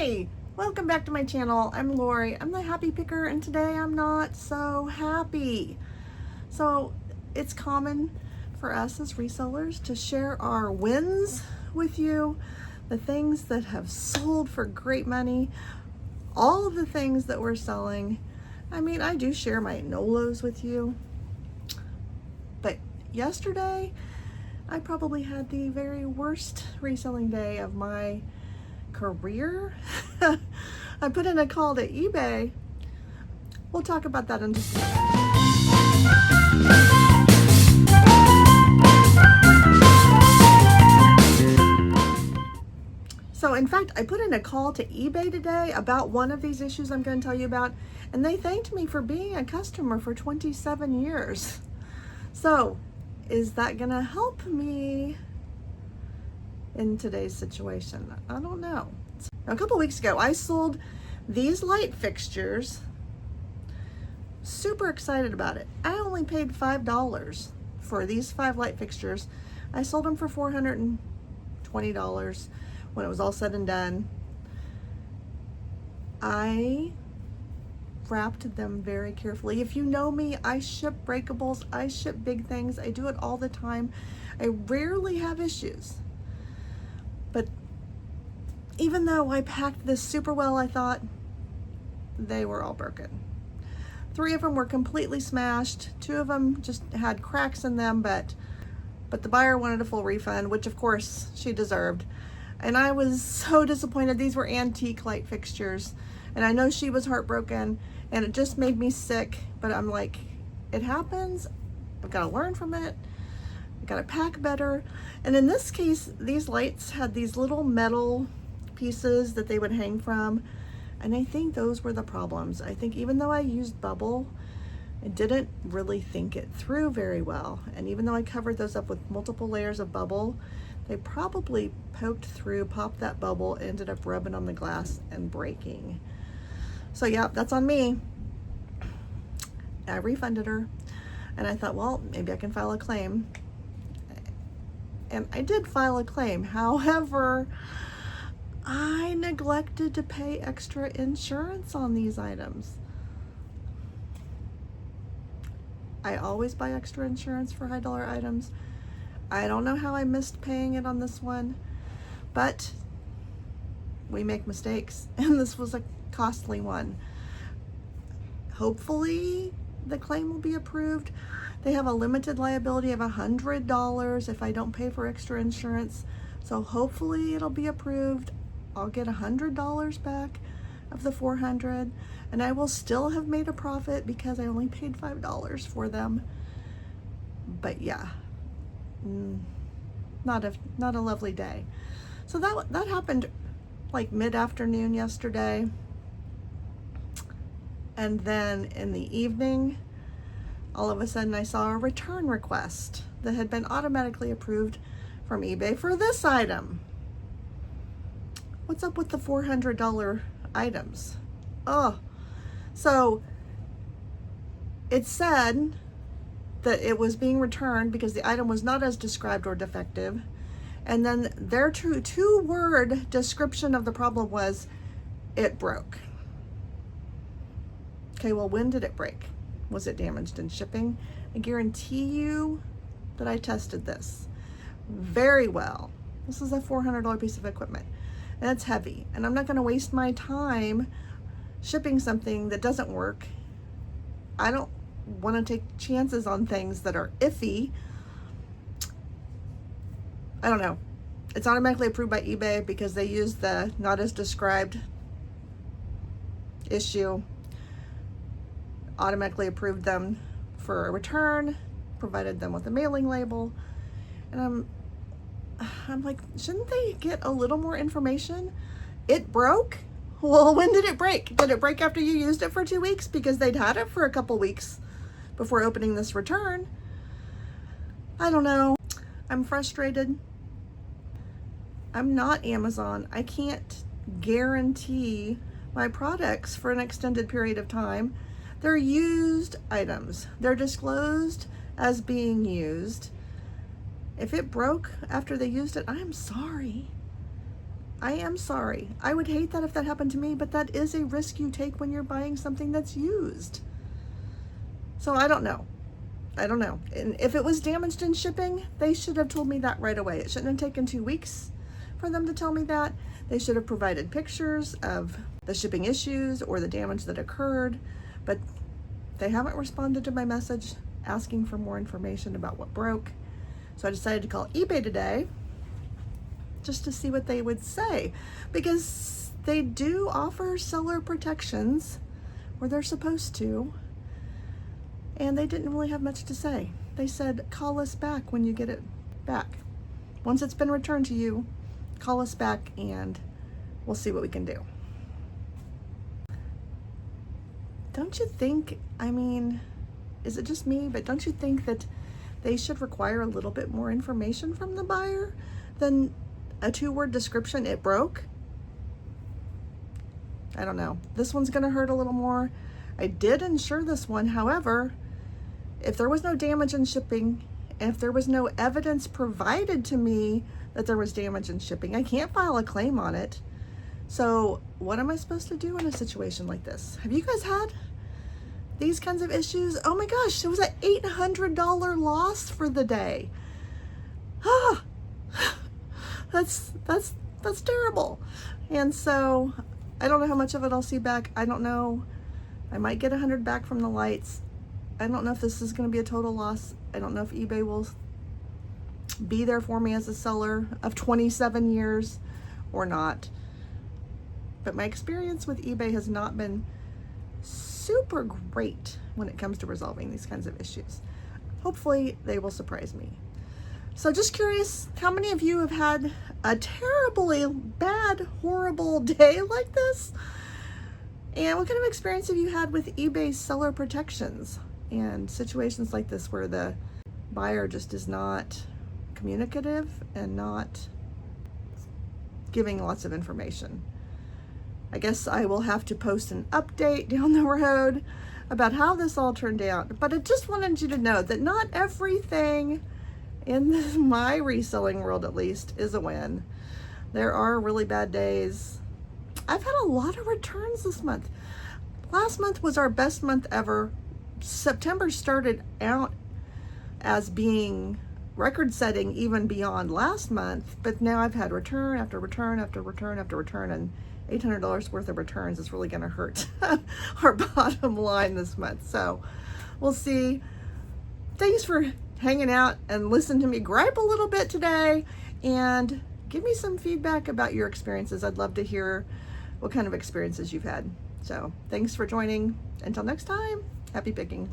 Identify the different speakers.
Speaker 1: Hi, welcome back to my channel. I'm Lori. I'm the happy picker, and today I'm not so happy. So it's common for us as resellers to share our wins with you, the things that have sold for great money, all of the things that we're selling. I mean, I do share my NOLOs with you, but yesterday I probably had the very worst reselling day of my career. I put in a call to eBay. We'll talk about that in just a minute. So in fact, I put in a call to eBay today about one of these issues I'm going to tell you about, and they thanked me for being a customer for 27 years. So is that going to help me in today's situation? I don't know. A couple weeks ago, I sold these light fixtures. Super excited about it. I only paid $5 for these 5 light fixtures. I sold them for $420 when it was all said and done. I wrapped them very carefully. If you know me, I ship breakables. I ship big things. I do it all the time. I rarely have issues. But even though I packed this super well, I thought they were all broken. 3 of them were completely smashed. 2 of them just had cracks in them, but the buyer wanted a full refund, which of course she deserved. And I was so disappointed. These were antique light fixtures, and I know she was heartbroken, and it just made me sick. But I'm like, it happens. I've got to learn from it. I've got to pack better. And in this case, these lights had these little metal pieces that they would hang from, and I think those were the problems. I think even though I used bubble, I didn't really think it through very well, and even though I covered those up with multiple layers of bubble, they probably poked through, popped that bubble, ended up rubbing on the glass and breaking. So yeah, that's on me. I refunded her, and I thought, well, maybe I can file a claim. And I did file a claim. However, I neglected to pay extra insurance on these items. I always buy extra insurance for high dollar items. I don't know how I missed paying it on this one, but we make mistakes, and this was a costly one. Hopefully the claim will be approved. They have a limited liability of $100 if I don't pay for extra insurance. So hopefully it'll be approved. I'll get $100 back of the $400, and I will still have made a profit because I only paid $5 for them. But yeah, not a lovely day. So that happened like mid-afternoon yesterday, and then in the evening, all of a sudden I saw a return request that had been automatically approved from eBay for this item. What's up with the $400 items? Oh, so it said that it was being returned because the item was not as described or defective. And then their two-word description of the problem was, it broke. Okay, well, when did it break? Was it damaged in shipping? I guarantee you that I tested this very well. This is a $400 piece of equipment, and it's heavy, and I'm not going to waste my time shipping something that doesn't work. I don't want to take chances on things that are iffy. I don't know. It's automatically approved by eBay because they use the not as described issue. Automatically approved them for a return, provided them with a mailing label, and I'm like, shouldn't they get a little more information? It broke? Well, when did it break? Did it break after you used it for 2 weeks? Because they'd had it for a couple weeks before opening this return. I don't know. I'm frustrated. I'm not Amazon. I can't guarantee my products for an extended period of time. They're used items. They're disclosed as being used. If it broke after they used it, I'm sorry. I am sorry. I would hate that if that happened to me, but that is a risk you take when you're buying something that's used. So I don't know. And if it was damaged in shipping, they should have told me that right away. It shouldn't have taken 2 weeks for them to tell me that. They should have provided pictures of the shipping issues or the damage that occurred, but they haven't responded to my message asking for more information about what broke. So I decided to call eBay today just to see what they would say, because they do offer seller protections where they're supposed to, and they didn't really have much to say. They said, call us back when you get it back. Once it's been returned to you, call us back and we'll see what we can do. Don't you think, I mean, is it just me, but don't you think that they should require a little bit more information from the buyer than a 2-word description, it broke? I don't know. This one's gonna hurt a little more. I did insure this one. However, if there was no damage in shipping, and if there was no evidence provided to me that there was damage in shipping, I can't file a claim on it. So what am I supposed to do in a situation like this? Have you guys had these kinds of issues? Oh my gosh, it was an $800 loss for the day. Ah, that's terrible. And so I don't know how much of it I'll see back. I don't know. I might get 100 back from the lights. I don't know if this is going to be a total loss. I don't know if eBay will be there for me as a seller of 27 years or not. But my experience with eBay has not been super great when it comes to resolving these kinds of issues. Hopefully they will surprise me. So just curious, how many of you have had a terribly bad, horrible day like this? And what kind of experience have you had with eBay seller protections and situations like this where the buyer just is not communicative and not giving lots of information? I guess I will have to post an update down the road about how this all turned out. But I just wanted you to know that not everything in my reselling world, at least, is a win. There are really bad days. I've had a lot of returns this month. Last month was our best month ever. September started out as being record-setting even beyond last month, but now I've had return after return after return after return, and $800 worth of returns is really going to hurt our bottom line this month. So we'll see. Thanks for hanging out and listening to me gripe a little bit today, and give me some feedback about your experiences. I'd love to hear what kind of experiences you've had. So thanks for joining. Until next time, happy picking.